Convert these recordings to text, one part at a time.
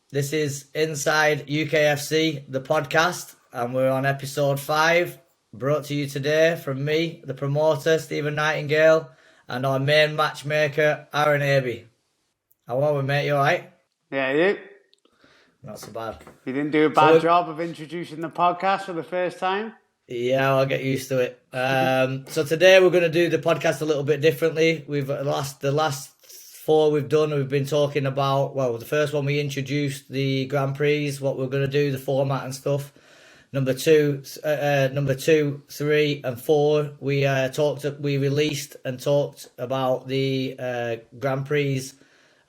This is Inside UKFC, the podcast, and we're on episode 5, brought to you today from me, the promoter, Stephen Nightingale, and our main matchmaker, Aaron Aby. How are we, mate? You alright? Yeah, you? Not so bad. You didn't do a bad job of introducing the podcast for the first time? Yeah, I'll get used to it. So today we're going to do the podcast a little bit differently. The last 4 we've done, we've been talking about, well, the first one we introduced the Grand Prix, what we're going to do, the format and stuff. Number 2, 3 and 4, we released and talked about the Grand Prix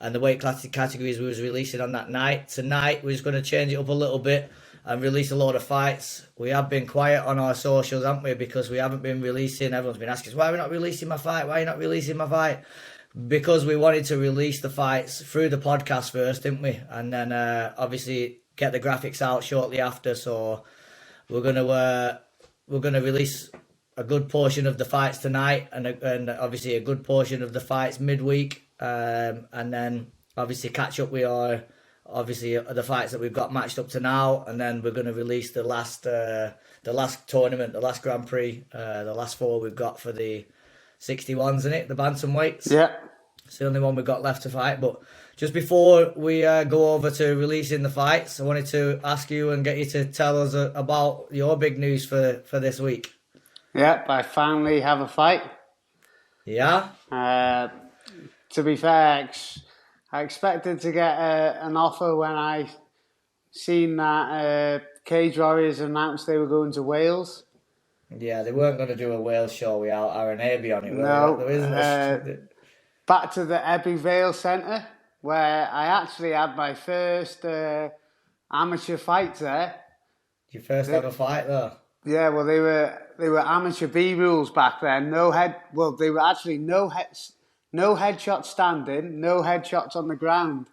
and the weight class categories we was releasing on that night. Tonight we're just going to change it up a little bit and release a load of fights. We have been quiet on our socials, haven't we? Because we haven't been releasing. Everyone's been asking us, why are we not releasing my fight? Why are you not releasing my fight? Because we wanted to release the fights through the podcast first, didn't we? And then obviously get the graphics out shortly after. So we're gonna release a good portion of the fights tonight, and obviously a good portion of the fights midweek, and then obviously catch up with our the fights that we've got matched up to now, and then we're gonna release the last tournament, the last Grand Prix, the last 4 we've got for the 61s in it, the bantamweights. Yeah. It's the only one we've got left to fight. But just before we go over to releasing the fights, I wanted to ask you and get you to tell us about your big news for this week. Yeah, I finally have a fight. Yeah? To be fair, I expected to get an offer when I seen that Cage Warriors announced they were going to Wales. Yeah, they weren't going to do a Wales show without Aaron Aby on it. No. There isn't back to the Aby Vale Centre, where I actually had my first amateur fight there. Your first ever fight there? Yeah, well, they were amateur B rules back then. They were actually no headshots standing, no headshots on the ground.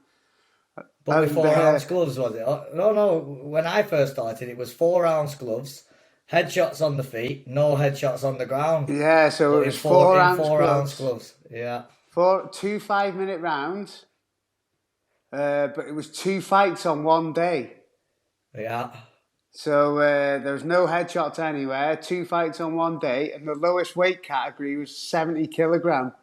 But with 4-ounce gloves, was it? No. When I first started, it was 4-ounce gloves, headshots on the feet, no headshots on the ground. Yeah, so it was 4-ounce gloves. Yeah. 2 5-minute rounds, but it was 2 fights on one day. Yeah. So there was no headshots anywhere, 2 fights on one day, and the lowest weight category was 70 kilogram.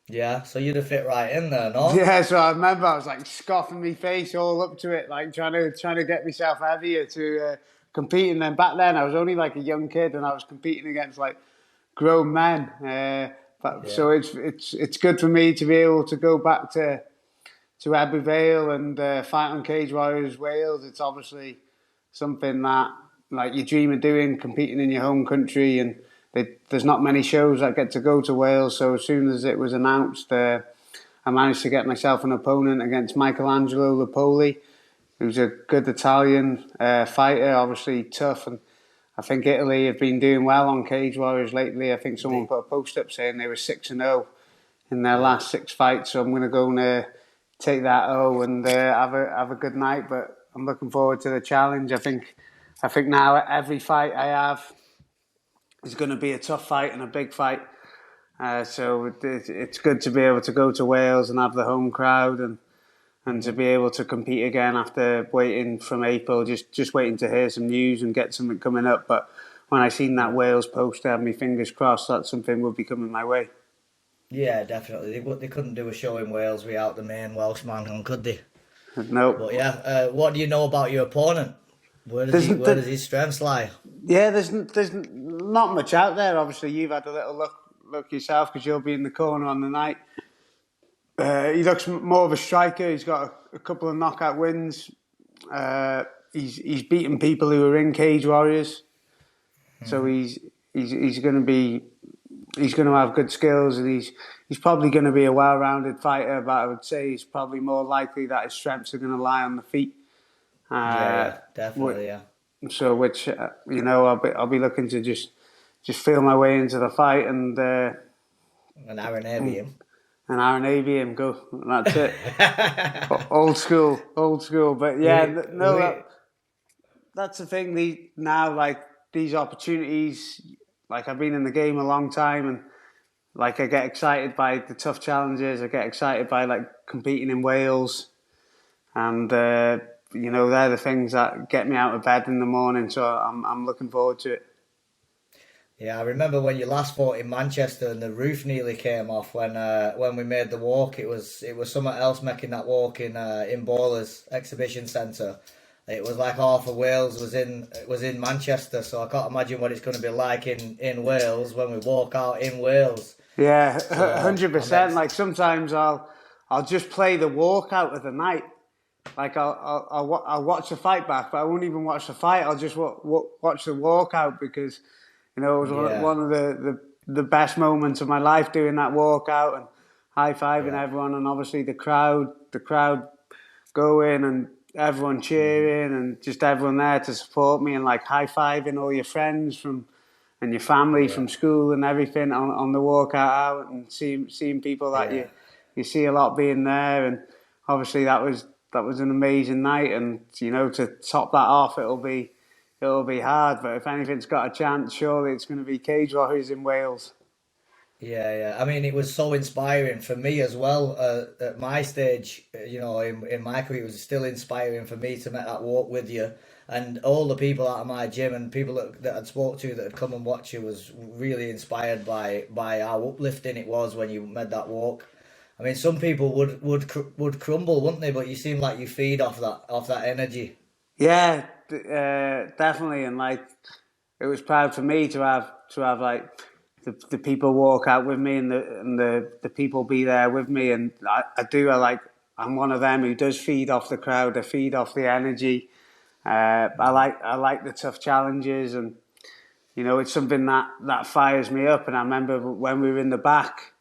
Yeah, so you'd have fit right in there, no? Yeah, so I remember I was like scoffing my face all up to it, like trying to get myself heavier to compete. And then back then I was only like a young kid, and I was competing against like grown men. So it's good for me to be able to go back to Aby Vale and fight on Cage Warriors Wales. It's obviously something that like you dream of doing, competing in your home country, and there's not many shows that get to go to Wales. So as soon as it was announced, I managed to get myself an opponent against Michelangelo Lupoli, who's a good Italian fighter, obviously tough. And I think Italy have been doing well on Cage Warriors lately. I think someone put a post up saying they were 6-0 in their last 6 fights. So I'm going to go and take that and have a good night. But I'm looking forward to the challenge. I think now every fight I have is going to be a tough fight and a big fight. So it's good to be able to go to Wales and have the home crowd and to be able to compete again after waiting from April, just waiting to hear some news and get something coming up. But when I seen that Wales post, I had my fingers crossed that something would be coming my way. Yeah, definitely. They couldn't do a show in Wales without the main Welshman, could they? No. But yeah, what do you know about your opponent? Where does his strengths lie? Yeah, there's not much out there. Obviously, you've had a little look yourself because you'll be in the corner on the night. He looks more of a striker. He's got a couple of knockout wins. He's beaten people who are in Cage Warriors, so he's going to have good skills, and he's probably going to be a well-rounded fighter. But I would say he's probably more likely that his strengths are going to lie on the feet. Yeah, definitely. Yeah. So I'll be looking to just feel my way into the fight and Aaron Aby him. And Aaron Aby him go. That's it. Old school. But yeah, that's the thing. These opportunities, like I've been in the game a long time, and like I get excited by the tough challenges. I get excited by like competing in Wales. and they're the things that get me out of bed in the morning. So I'm looking forward to it. Yeah, I remember when you last fought in Manchester and the roof nearly came off when we made the walk. It was someone else making that walk in Bowler's exhibition centre. It was like half of Wales was in Manchester, so I can't imagine what it's going to be like in Wales when we walk out in Wales. Yeah, So 100%. Like sometimes I'll just play the walkout of the night. Like I'll watch the fight back, but I won't even watch the fight. I'll just watch the walkout because it was one of the best moments of my life doing that walkout and high fiving everyone, and obviously the crowd going and everyone cheering and just everyone there to support me and like high fiving all your friends and your family from school and everything on the walkout out, and seeing people that you see a lot being there, and obviously that was an amazing night, and to top that off it'll be hard, but if anything's got a chance, surely it's going to be Cage Warriors in Wales. Yeah. I mean, it was so inspiring for me as well. At my stage, in my career, it was still inspiring for me to make that walk with you. And all the people out of my gym and people that I'd spoke to that had come and watched you was really inspired by how uplifting it was when you made that walk. I mean, some people would crumble, wouldn't they? But you seem like you feed off that energy. Yeah, definitely, and like it was proud for me to have like the people walk out with me and the people be there with me, and I'm one of them who does feed off the crowd. I feed off the energy. I like the tough challenges, and it's something that fires me up. And I remember when we were in the back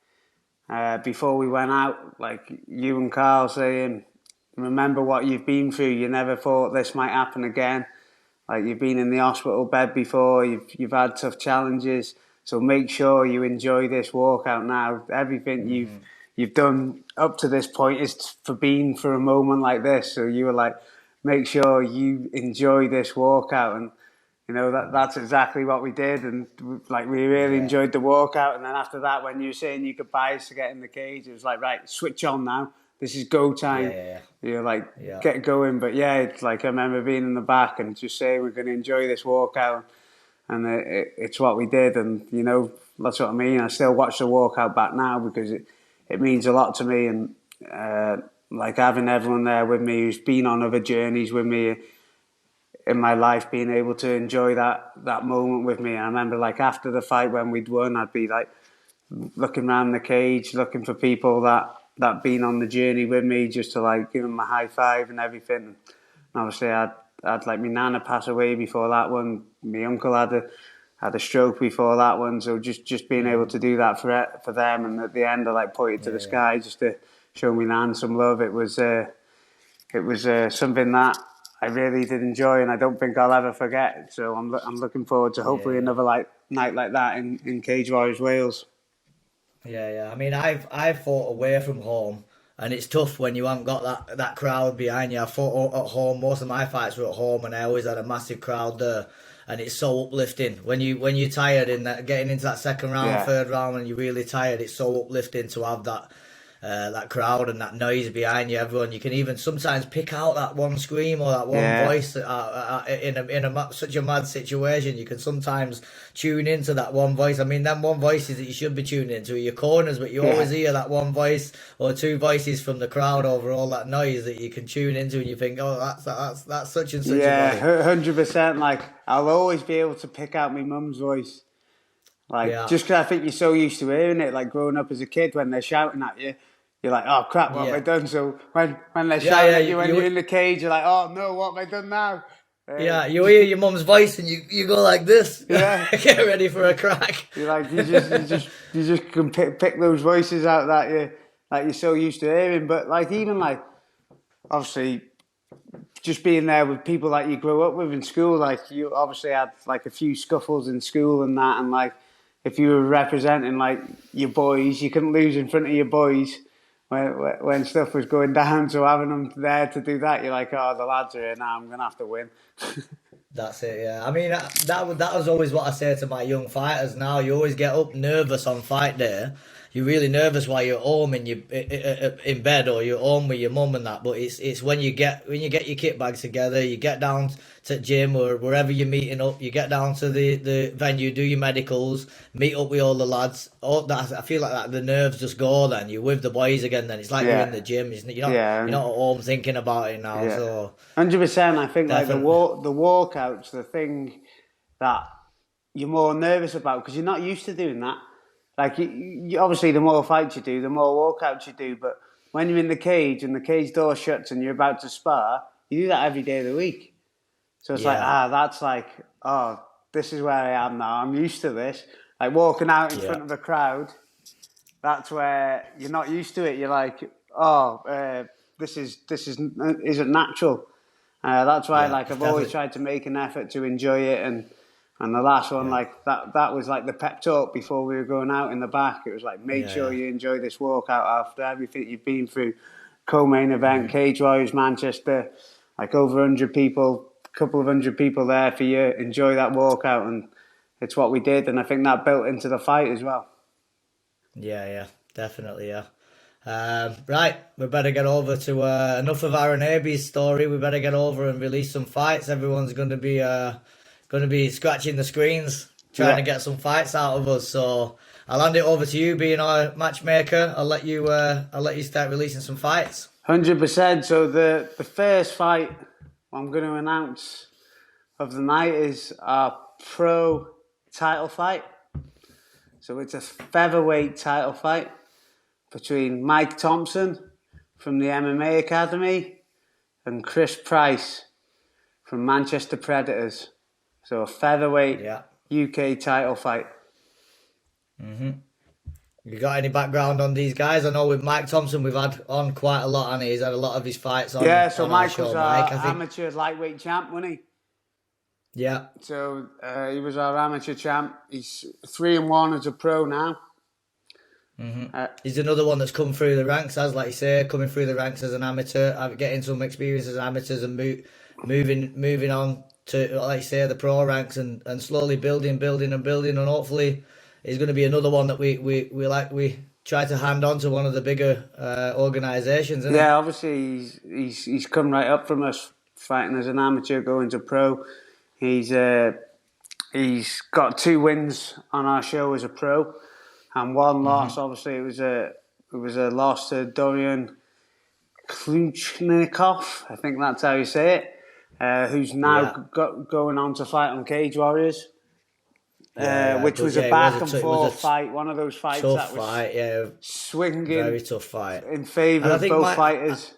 before we went out, like you and Carl saying, "Remember what you've been through. You never thought this might happen again. Like you've been in the hospital bed before. You've had tough challenges. So make sure you enjoy this walkout now. Everything you've done up to this point is for a moment like this. So you were like, make sure you enjoy this walkout." And that's exactly what we did, and like we really Yeah. enjoyed the walkout. And then after that, when you were saying your goodbyes to get in the cage, it was like, right, switch on now. This is go time. Yeah. You're like, Yeah. get going. But yeah, it's like I remember being in the back and just saying we're going to enjoy this walkout, and it's what we did. And that's what I mean. I still watch the walkout back now because it means a lot to me, and like having everyone there with me who's been on other journeys with me in my life, being able to enjoy that moment with me. And I remember like after the fight when we'd won, I'd be like looking around the cage, looking for people that been on the journey with me, just to like give them a high five and everything. And obviously I'd like my nana pass away before that one. My uncle had a stroke before that one. So just being able to do that for them, and at the end I like pointed to the sky just to show me nan some love. It was something that I really did enjoy, and I don't think I'll ever forget. So I'm looking forward to hopefully another night like that in Cage Warriors Wales. Yeah. I mean, I've fought away from home, and it's tough when you haven't got that crowd behind you. I fought at home. Most of my fights were at home, and I always had a massive crowd there. And it's so uplifting when you're tired in that, getting into that second round, third round, and you're really tired. It's so uplifting to have that crowd and that noise behind you. Everyone, you can even sometimes pick out that one scream or that one voice in such a mad situation. You can sometimes tune into that one voice. I mean, them one voices that you should be tuning into are your corners, but you always hear that one voice or two voices from the crowd over all that noise that you can tune into, and you think, oh, that's such and such. Yeah, 100%. Like I'll always be able to pick out my mum's voice. Like just because I think you're so used to hearing it, like growing up as a kid when they're shouting at you. You're like, oh crap, what have I done? So when they're shouting at you when you're in the cage, you're like, oh no, what have I done now? You hear your mum's voice and you go like this. Yeah, get ready for a crack. You're like, you just can pick those voices out that you're so used to hearing. But like even like obviously just being there with people that you grew up with in school, like you obviously had like a few scuffles in school and that, and like if you were representing like your boys, you couldn't lose in front of your boys. When stuff was going down, so having them there to do that, you're like, oh, the lads are here now, I'm going to have to win. That's it, yeah. I mean, that was always what I say to my young fighters now. You always get up nervous on fight day. you're really nervous while you're home and you in bed, or you're home with your mum and that. But it's when you get your kit bags together, you get down to gym or wherever you're meeting up, you get down to the venue, do your medicals, meet up with all the lads. All that, I feel like that the nerves just go. Then you're with the boys again. Then it's like you're in the gym. You're not at home thinking about it now. Yeah. So 100%. I think definitely. like the walkouts, the thing that you're more nervous about because you're not used to doing that. Like you obviously, the more fights you do, the more walkouts you do. But when you're in the cage and the cage door shuts and you're about to spar, you do that every day of the week. So it's that's like, oh, this is where I am now. I'm used to this. Like walking out in front of a crowd, that's where you're not used to it. You're like, oh, this isn't natural. That's why, I've always tried to make an effort to enjoy it, and the last one, that was like the pep talk before we were going out in the back. It was like, make sure you enjoy this walkout after everything you've been through. Co-main event, Cage Warriors Manchester, like over 100 people, a couple of 100 people there for you. Enjoy that walkout, and it's what we did, and I think that built into the fight as well. Yeah, definitely, yeah. Right, we better get over to enough of Aaron Aby's story. We better get over and release some fights. Everyone's going to be scratching the screens, trying to get some fights out of us. So I'll hand it over to you, being our matchmaker. I'll let you start releasing some fights. 100%. So the first fight I'm going to announce of the night is our pro title fight. So it's a featherweight title fight between Mike Thompson from the MMA Academy and Chris Price from Manchester Predators. So a featherweight UK title fight. You got any background on these guys? I know with Mike Thompson we've had on quite a lot, and he's had a lot of his fights on. Yeah, so on Mike show, was our amateur lightweight champ, wasn't he? Yeah. So he was our amateur champ. He's 3-1 as a pro now. He's another one that's come through the ranks, as like you say, coming through the ranks as an amateur, getting some experience as amateurs, and moving on to, like you say, the pro ranks, and slowly building, and hopefully he's going to be another one that we try to hand on to one of the bigger organisations. Yeah, obviously he's come right up from us, fighting as an amateur, going to pro. He's got 2 wins on our show as a pro, and 1 loss. Obviously, it was a loss to Dorian Kluchnikov. I think that's how you say it. Who's now going on to fight on Cage Warriors, which was a back and forth fight. One of those fights that was swinging, very tough fight in favour of both fighters.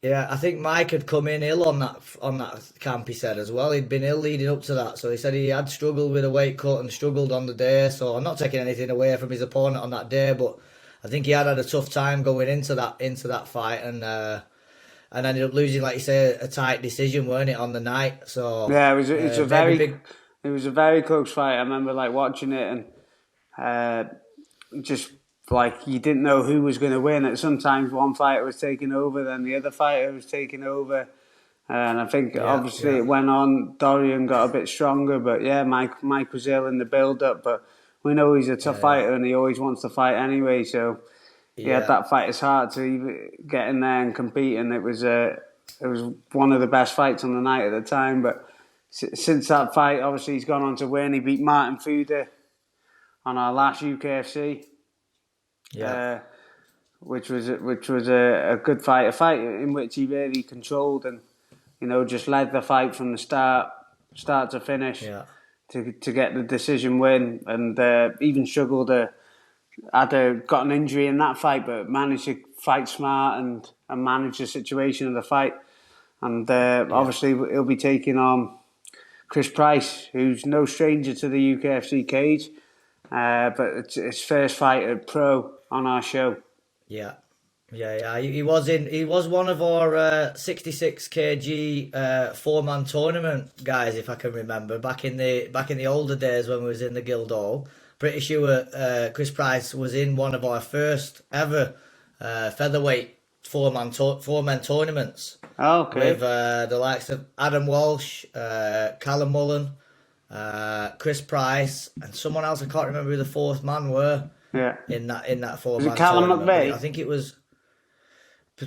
Yeah, I think Mike had come in ill on that camp, he said, as well. He'd been ill leading up to that. So he said he had struggled with a weight cut and struggled on the day. So I'm not taking anything away from his opponent on that day, but I think he had a tough time going into that fight, and ended up losing, like you say, a tight decision, weren't it, on the night? So yeah, it was a very close fight. I remember watching it, and just you didn't know who was going to win. And sometimes one fighter was taking over, then the other fighter was taking over. And I think obviously it went on. Dorian got a bit stronger, but Mike was ill in the build-up. But we know he's a tough fighter, and he always wants to fight anyway. So he had that fighter's heart to even get in there and compete. And it was one of the best fights on the night at the time. But since that fight, obviously he's gone on to win. He beat Martin Fuda on our last UKFC. Which was a good fight, a fight in which he really controlled and just led the fight from the start to finish to get the decision win, and even struggled got an injury in that fight, but managed to fight smart and manage the situation of the fight, and obviously he'll be taking on Chris Price, who's no stranger to the UKFC cage, but it's his first fight at pro on our show. Yeah. He was one of our 66 kg 4-man tournament guys, if I can remember, back in the older days when we was in the Guildhall. Pretty sure Chris Price was in one of our first ever featherweight 4-man tournaments. Oh, okay. With the likes of Adam Walsh, Callum Mullen, Chris Price, and someone else. I can't remember who the 4th man were. Yeah. in that Was four-man it Callum tournament. But McVeigh? I think it was.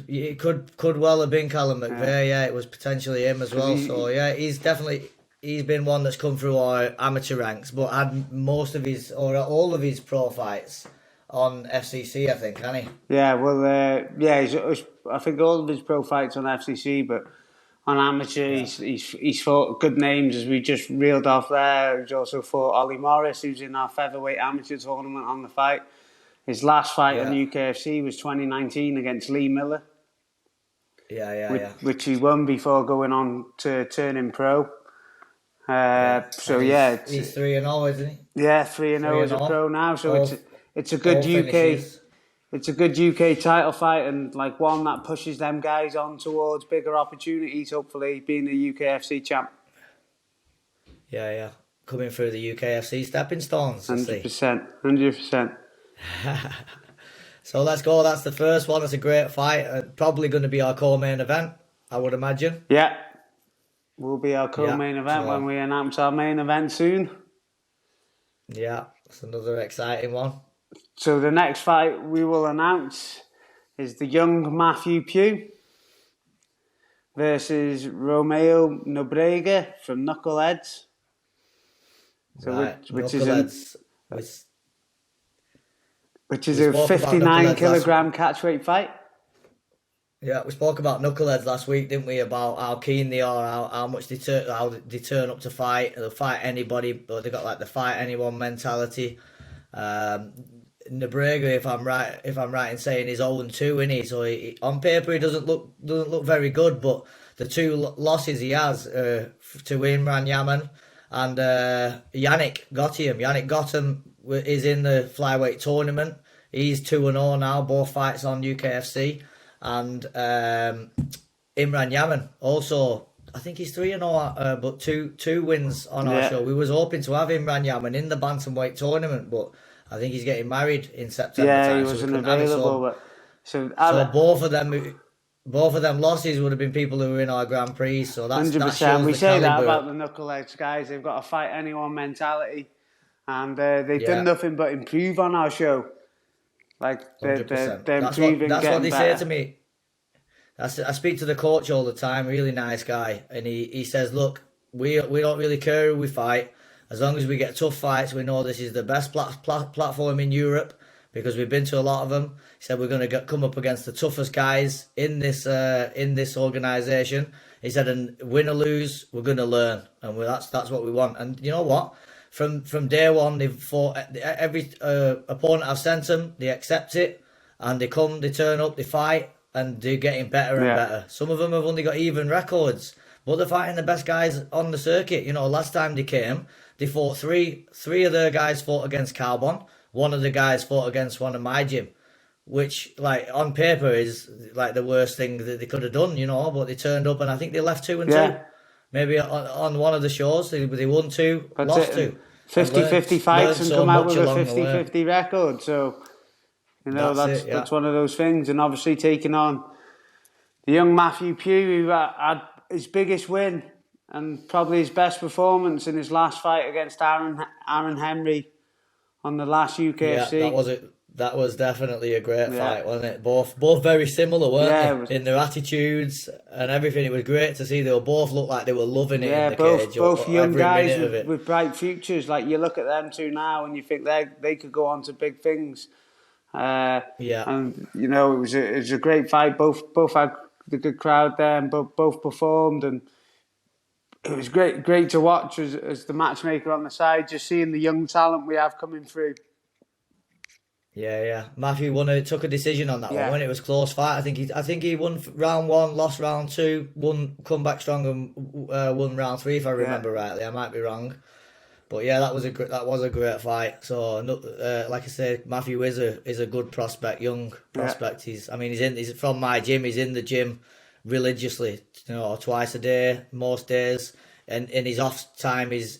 It could well have been Callum McVeigh. Yeah, it was potentially him as well. So yeah, he's been one that's come through our amateur ranks, but had most of his or all of his pro fights on FCC, I think, hasn't he? Yeah, well, I think all of his pro fights on FCC, but on amateur, Yeah. he's fought good names as we just reeled off there. He's also fought Ollie Morris, who's in our featherweight amateur tournament on the fight. His last fight on Yeah. UKFC was 2019 against Lee Miller, Yeah. which he won before going on to turning pro. So And yeah, he's 3-0, isn't he? yeah, 3-0 as a 3-0. pro now. So All- it's a good all UK. finishes. It's a good UK title fight and like one that pushes them guys on towards bigger opportunities. Hopefully, being the UKFC champ. Yeah. Coming through the UKFC stepping stones. 100%. So let's go. That's the first one. That's a great fight. Probably going to be our co-main event, I would imagine. Yeah, will be our co-main event so- when we announce our main event soon. Yeah, that's another exciting one. So the next fight we will announce is the young Matthew Pugh versus Romeo Nobrega from Knuckleheads. So Right, which is Knuckleheads. which is We a spoke about 59 Knuckleheads kilogram catchweight fight. Yeah, we spoke about Knuckleheads last week, didn't we? About how keen they are, how much how they turn up to fight. They'll fight anybody, but they got like the fight anyone mentality. Nobrega, if I'm right in saying, he's 0-2, isn't he? So on paper he doesn't look very good, but the two losses he has to Imran Yaman and Yannick Gotium. Yannick Gotium is in the flyweight tournament. He's 2-0 now, both fights on UKFC. And Imran Yaman also, I think he's 3-0, but two wins on our show. We was hoping to have Imran Yaman in the bantamweight tournament, but I think he's getting married in September. Yeah, he wasn't available. So both of them losses would have been people who were in our Grand Prix. So that's 100%. We say that about the Knuckleheads guys. They've got a fight anyone mentality, and they've done nothing but improve on our show. Like they're improving. That's what they better. say to me. I speak to the coach all the time. Really nice guy, and he says, "Look, we don't really care who we fight, as long as we get tough fights. We know this is the best platform in Europe because we've been to a lot of them." He said, "We're going to come up against the toughest guys in this organisation." He said, "And win or lose, we're going to learn, and that's what we want." And you know what? From day one, they've fought every opponent I've sent them. They accept it, and they turn up, they fight, and they're getting better and better. Some of them have only got even records, but they're fighting the best guys on the circuit. You know, last time they came, they fought three of their guys fought against Carbon. One of the guys fought against one of my gym, which, like, on paper is like the worst thing that they could have done, you know. But they turned up, and I think they left 2-2. Maybe on one of the shows, they won 2, lost 2. 50-50 fights and come out with a 50-50 record. So, you know, that's one of those things. And obviously taking on the young Matthew Pugh, who had his biggest win and probably his best performance in his last fight against Aaron Henry on the last UKFC. Yeah, that was definitely a great fight, wasn't it? Both very similar, weren't they? In their attitudes and everything. It was great to see they both looked like they were loving it in the cage. Both young guys with bright futures. Like, you look at them two now and you think they could go on to big things. And, you know, it was a great fight. Both had the good crowd there and both performed, and it was great to watch as the matchmaker on the side, just seeing the young talent we have coming through. Yeah. Matthew took a decision on that one when it was close fight. I think he won round 1, lost round 2, come back strong and won round 3 if I remember rightly. I might be wrong, but yeah, that was a great fight. So like I said, Matthew is a good prospect, young prospect. He's from my gym. He's in the gym religiously, you know, twice a day, most days, and in his off time he's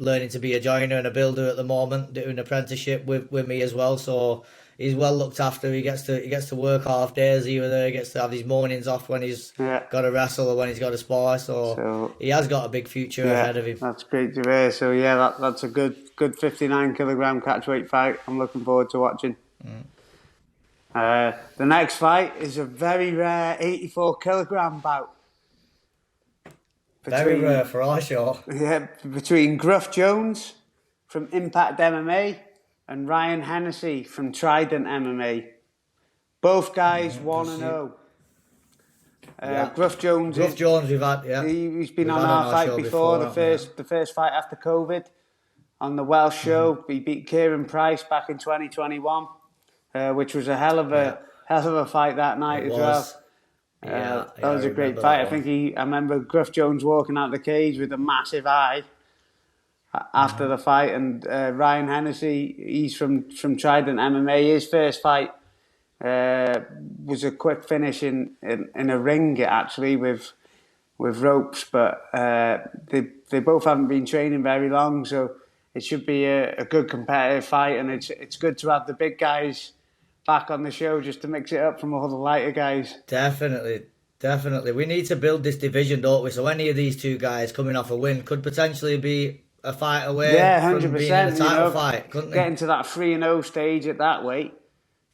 learning to be a joiner and a builder at the moment, doing an apprenticeship with me as well. So he's well looked after. He gets to work half days either. He gets to have his mornings off when he's got to wrestle or when he's got to spar. So he has got a big future ahead of him. That's great to hear. So that's a good 59 kilogram catchweight fight. I'm looking forward to watching. The next fight is a very rare 84 kilogram bout. Very rare for our show. Yeah, between Gruff Jones from Impact MMA and Ryan Hennessy from Trident MMA. Both guys 1-0. Gruff Jones, we've had. He's been on our fight before. The first fight after COVID on the Welsh show. He beat Kieran Price back in 2021, which was a hell of a fight that night as well. That was a great fight. I remember Gruff Jones walking out the cage with a massive eye after the fight, and Ryan Hennessy, he's from Trident MMA. His first fight was a quick finish in a ring actually with ropes, but they both haven't been training very long, so it should be a good competitive fight, and it's good to have the big guys back on the show just to mix it up from all the lighter guys. Definitely. We need to build this division, don't we? So any of these two guys coming off a win could potentially be a fight away from being in a title fight, couldn't they? Getting to that 3-0 stage at that weight,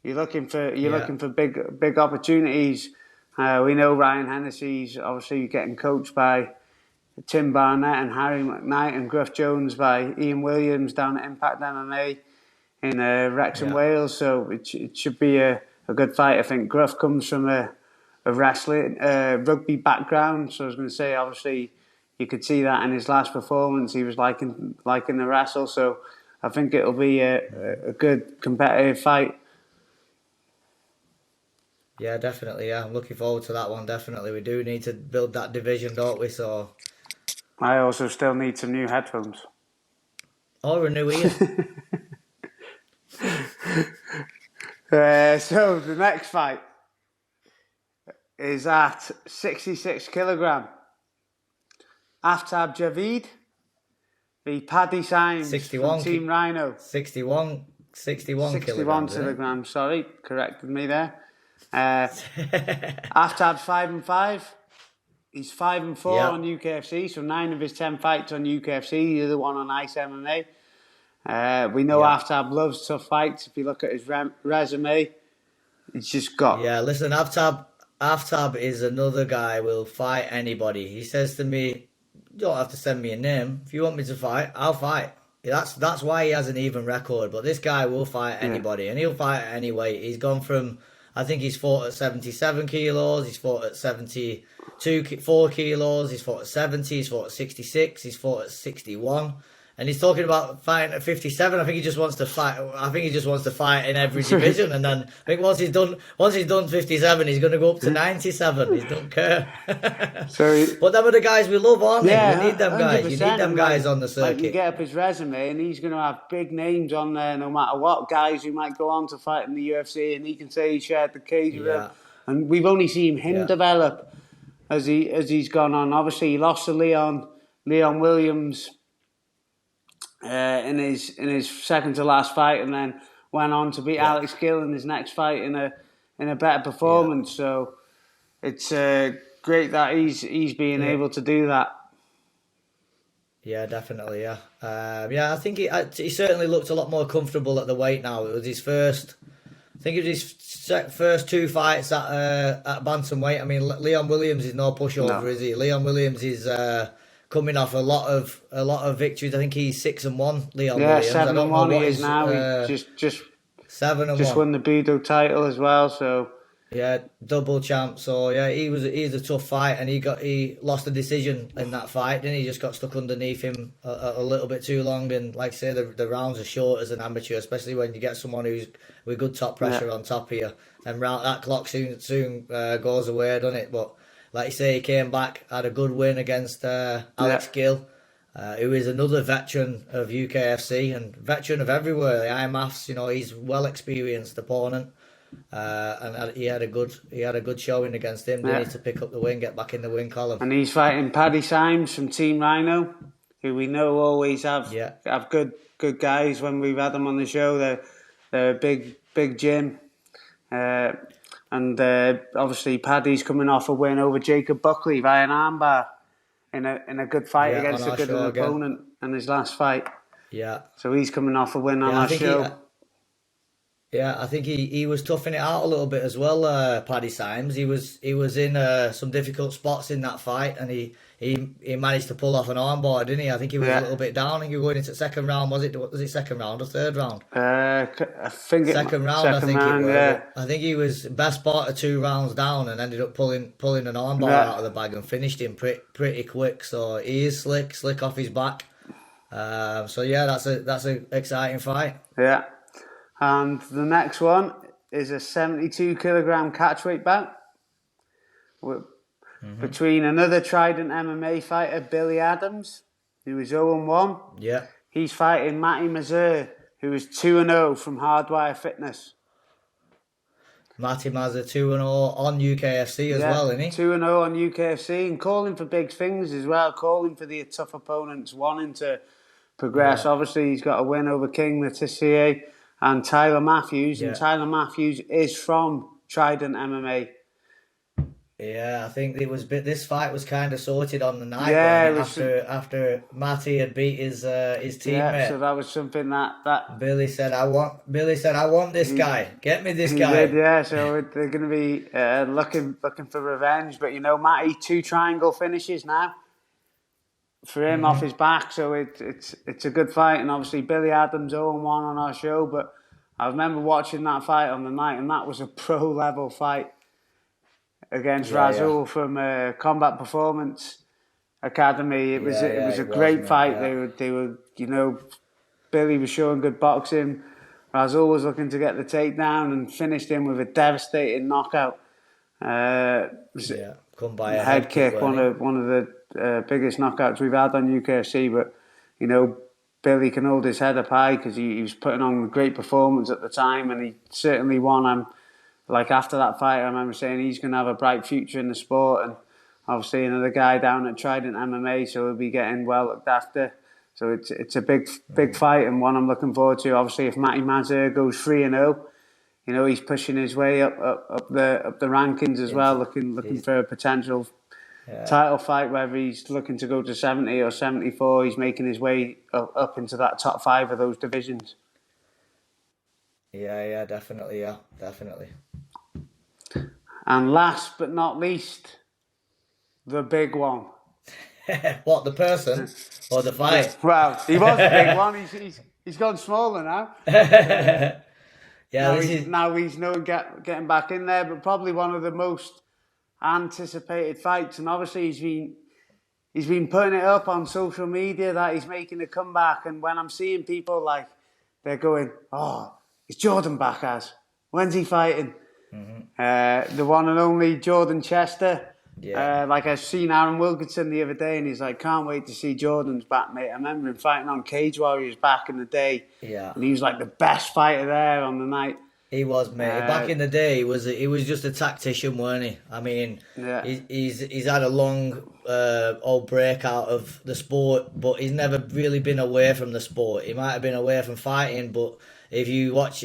you're looking for big opportunities. We know Ryan Hennessy's obviously getting coached by Tim Barnett and Harry McKnight, and Gruff Jones by Ian Williams down at Impact MMA in Wrexham, Wales. So it should be a good fight. I think Gruff comes from a wrestling, rugby background. So I was going to say, obviously, you could see that in his last performance. He was liking the wrestle. So I think it'll be a good competitive fight. Yeah, definitely. Yeah, I'm looking forward to that one. Definitely, we do need to build that division, don't we? So I also still need some new headphones. Or a new ear. So the next fight is at 66 kilogram. Aftab Javid v Paddy Symes 61 from Team Rhino. 61 kilograms. Sorry, corrected me there. Aftab's 5-5. He's 5-4 on UKFC, so 9 of his 10 fights on UKFC. The other one on Ice MMA. We know Aftab loves tough fights. If you look at his resume, he's just got... Yeah, listen, Aftab is another guy who will fight anybody. He says to me, you don't have to send me a name. If you want me to fight, I'll fight. That's why he has an even record. But this guy will fight anybody, and he'll fight at any weight. He's gone from... I think he's fought at 77 kilos, he's fought at 4 kilos, he's fought at 70, he's fought at 66, he's fought at 61. And he's talking about fighting at 57. I think he just wants to fight. I think he just wants to fight in every division. And then I think once he's done 57, he's going to go up to 97. He don't care. But them are the guys we love, aren't they? We need them guys. You need them guys on the circuit. You get up his resume, and he's going to have big names on there, no matter what. Guys who might go on to fight in the UFC, and he can say he shared the cage with them. And we've only seen him develop as he's gone on. Obviously, he lost to Leon Williams. In his second to last fight, and then went on to beat Alex Gill in his next fight in a better performance. So it's great that he's being able to do that. Yeah, definitely. Yeah, I think he certainly looked a lot more comfortable at the weight now. It was his first. I think it was his first 2 fights at bantamweight. I mean, Leon Williams is no pushover, is he? Leon Williams is. Coming off a lot of victories. I think he's 6-1. Leon Williams. 7-1 he is now. He just 7-1. Just won the Budo title as well. So yeah, double champ. So yeah, he's a tough fight, and he lost the decision in that fight. Then he just got stuck underneath him a little bit too long. And like I say, the rounds are short as an amateur, especially when you get someone who's with good top pressure on top of you. And that clock soon goes away, doesn't it? But like you say, he came back, had a good win against Alex Gill, who is another veteran of UKFC and veteran of everywhere. The IMAFs, he's well experienced opponent, and he had a good showing against him. They need to pick up the win, get back in the win column. And he's fighting Paddy Symes from Team Rhino, who we know always have good guys when we've had them on the show. They're They're a big gym. And obviously Paddy's coming off a win over Jacob Buckley via an armbar in a good fight against a good opponent in his last fight. Yeah. So he's coming off a win on our show. I think he was toughing it out a little bit as well, Paddy Symes. He was in some difficult spots in that fight, and he managed to pull off an armbar, didn't he? I think he was a little bit down. I think he was going into second round. Was it second round or third round? I think second round. I think it was. Yeah. I think he was best part of 2 rounds down and ended up pulling an armbar out of the bag and finished him pretty quick. So he is slick off his back. So yeah, that's an exciting fight. Yeah. And the next one is a 72 kilogram catchweight bout between another Trident MMA fighter, Billy Adams, who is 0-1. Yeah. He's fighting Matty Mazur, who is 2-0 from Hardwire Fitness. Matty Mazur 2-0 on UKFC as well, isn't he? 2-0 on UKFC, and calling for big things as well, calling for the tough opponents, wanting to progress. Yeah. Obviously, he's got a win over King Letitia and Tyler Matthews, and Tyler Matthews is from Trident MMA. Yeah, I think this fight was kind of sorted on the night. After Matty had beat his teammate. Yeah, so that was something that Billy said, I want this guy. Get me this guy. Did, yeah, so they're going to be looking for revenge. But Matty 2 triangle finishes now for him off his back, so it's a good fight. And obviously Billy Adams 0-1 on our show, but I remember watching that fight on the night, and that was a pro level fight against Razul from Combat Performance Academy. It was a great fight. They were Billy was showing good boxing. Razul was looking to get the takedown and finished him with a devastating knockout. Come by a head kick, one of the biggest knockouts we've had on UKFC. But Billy can hold his head up high because he was putting on a great performance at the time, and he certainly won. After that fight, I remember saying he's going to have a bright future in the sport, and obviously another guy down at Trident MMA, so he'll be getting well looked after. So it's a big fight, and one I'm looking forward to. Obviously, if Matty Mazur goes 3-0, he's pushing his way up the rankings as well, looking for a potential title fight. Whether he's looking to go to 70 or 74, he's making his way up into that top 5 of those divisions. Yeah, definitely. And last but not least, the big one. What, the person or the fight? Well, he was the big one. He's gone smaller now. Now he's getting back in there, but probably one of the most anticipated fights. And obviously he's been putting it up on social media that he's making a comeback. And when I'm seeing people they're going, "Oh, is Jordan back, when's he fighting?" The one and only Jordan Chester. Yeah. I've seen Aaron Wilkinson the other day, and he's like, "Can't wait to see Jordan's back, mate." I remember him fighting on Cage Warriors back in the day. Yeah. And he was like the best fighter there on the night. He was, mate. Back in the day, he was just a tactician, weren't he? I mean, he's had a long old break out of the sport, but he's never really been away from the sport. He might have been away from fighting, but if you watch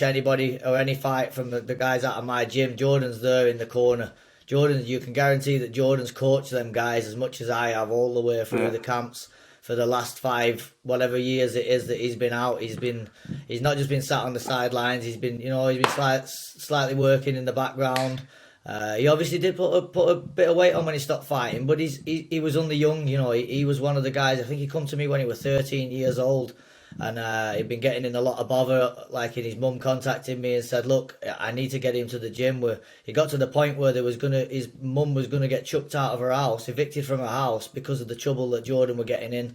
anybody or any fight from the guys out of my gym, Jordan's there in the corner. Jordan, you can guarantee that Jordan's coached them guys as much as I have all the way through the camps for the last 5 whatever years it is that he's been out. He's not just been sat on the sidelines. He's been slightly working in the background. He obviously did put a bit of weight on when he stopped fighting, but he was only young. He was one of the guys. I think he come to me when he was 13 years old. And he'd been getting in a lot of bother, and his mum contacted me and said, "Look, I need to get him to the gym." Where he got to the point where his mum was gonna get chucked out of her house, evicted from her house because of the trouble that Jordan were getting in.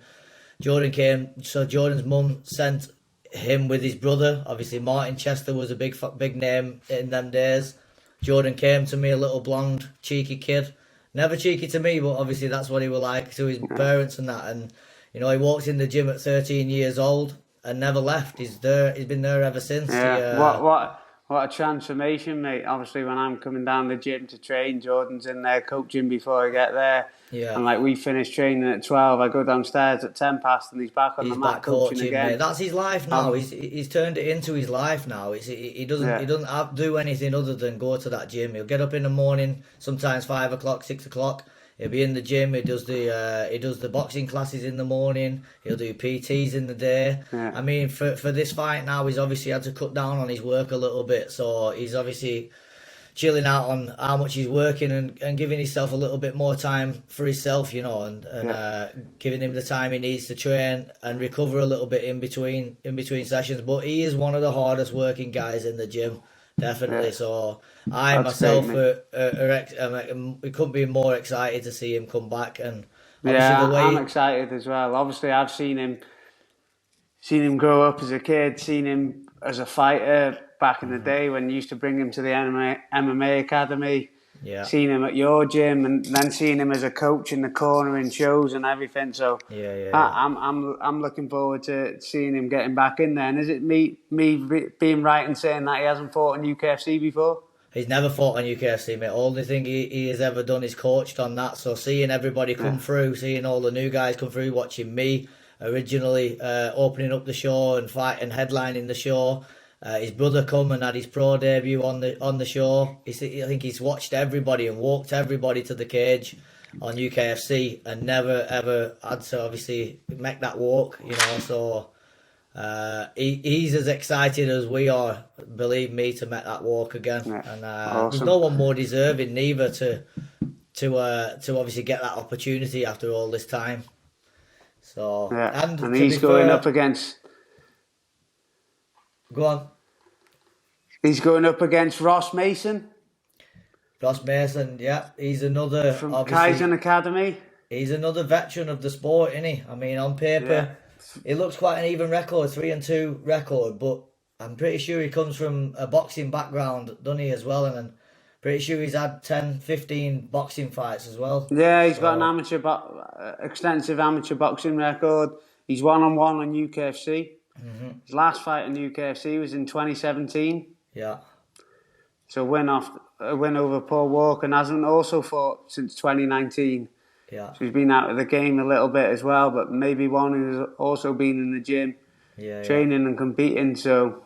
Jordan came, so Jordan's mum sent him with his brother. Obviously, Martin Chester was a big name in them days. Jordan came to me, a little blonde, cheeky kid. Never cheeky to me, but obviously that's what he was like to his parents and that. And he walked in the gym at 13 years old and never left. He's been there ever since. Yeah. What What a transformation, mate. Obviously, when I'm coming down the gym to train, Jordan's in there coaching before I get there. Yeah. And like we finish training at 12, I go downstairs at 10 past and he's back on the mat coaching again. Mate. That's his life now. He's turned it into his life now. He doesn't do anything other than go to that gym. He'll get up in the morning, sometimes 5 o'clock, 6 o'clock. He'll be in the gym. He does the boxing classes in the morning. He'll do PTs in the day. Yeah. I mean, for this fight now, he's obviously had to cut down on his work a little bit. So he's obviously chilling out on how much he's working and giving himself a little bit more time for himself, and giving him the time he needs to train and recover a little bit in between sessions. But he is one of the hardest working guys in the gym. Definitely. Yeah. So I myself we couldn't be more excited to see him come back. And I'm excited as well. Obviously, I've seen him grow up as a kid, seen him as a fighter back in the day when you used to bring him to the MMA academy. Yeah. Seen him at your gym, and then seeing him as a coach in the corner in shows and everything. So I'm looking forward to seeing him getting back in there. And is it me being right in saying that he hasn't fought on UKFC before? He's never fought on UKFC, mate. Only thing he has ever done is coached on that. So seeing everybody come through, seeing all the new guys come through, watching me originally opening up the show and headlining the show. His brother come and had his pro debut on the show. I think he's watched everybody and walked everybody to the cage on UKFC and never ever had to obviously make that walk, So he's as excited as we are, believe me, to make that walk again. Yeah. And awesome. There's no one more deserving neither to obviously get that opportunity after all this time. So and he's going up against. Go on. He's going up against Ross Mason. Ross Mason, yeah. He's another... From Kaizen Academy. He's another veteran of the sport, isn't he? I mean, on paper, it looks quite an even record, 3-2 record, but I'm pretty sure he comes from a boxing background, doesn't he, as well? And I'm pretty sure he's had 10, 15 boxing fights as well. Yeah, he's got an extensive amateur boxing record. He's one-on-one on UKFC. Mm-hmm. His last fight in UKFC was in 2017. Yeah. So a win over Paul Walker, and hasn't also fought since 2019. Yeah. So he's been out of the game a little bit as well, but maybe one who's also been in the gym, training and competing. So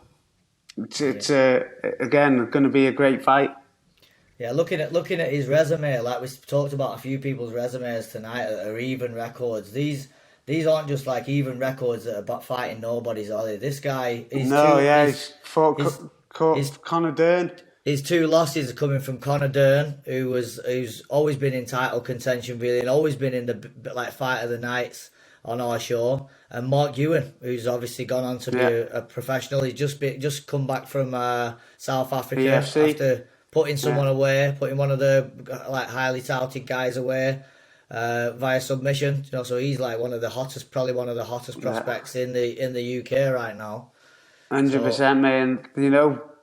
it's again going to be a great fight. Yeah, looking at his resume, like we talked about a few people's resumes tonight, are even records. These aren't just like even records that are about fighting nobodies, are they? This guy... he's fought Conor Dern. His 2 losses are coming from Conor Dern, who's always been in title contention, really, and always been in the fight of the nights on our show. And Mark Ewan, who's obviously gone on to be a professional. He's just come back from South Africa after putting someone away, putting one of the highly touted guys away. Via submission, so he's one of the hottest prospects in the UK right now. 100%, man.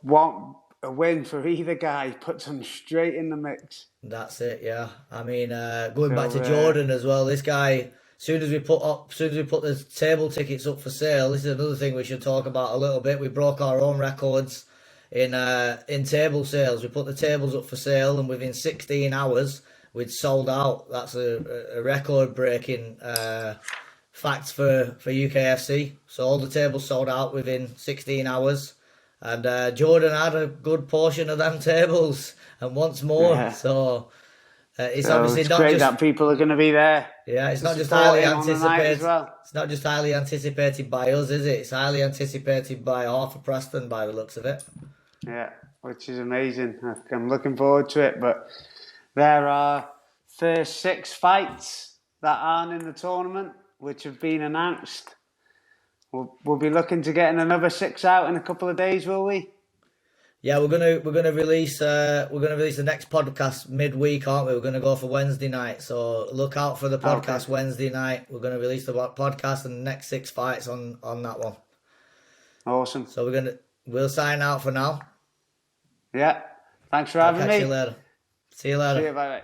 What a win for either guy puts him straight in the mix. That's it, yeah. I mean, going back to Jordan as well. This guy, as soon as we put the table tickets up for sale, this is another thing we should talk about a little bit. We broke our own records in table sales. We put the tables up for sale, and within 16 hours. We'd sold out. That's a record-breaking fact for UKFC. So all the tables sold out within 16 hours. And Jordan had a good portion of them tables and once more. Yeah. So it's obviously not great just... that people are going to be there. Yeah, it's not just highly anticipated. It's not just highly anticipated by us, is it? It's highly anticipated by half of Preston by the looks of it. Yeah, which is amazing. I'm looking forward to it, but... There are first 6 fights that aren't in the tournament, which have been announced. We'll be looking to getting another 6 out in a couple of days, will we? Yeah, we're gonna release the next podcast midweek, aren't we? We're gonna go for Wednesday night, so look out for the podcast Wednesday night. We're gonna release the podcast and the next 6 fights on that one. Awesome. So we'll sign out for now. Yeah. Thanks for having me. See you later. See you, bye.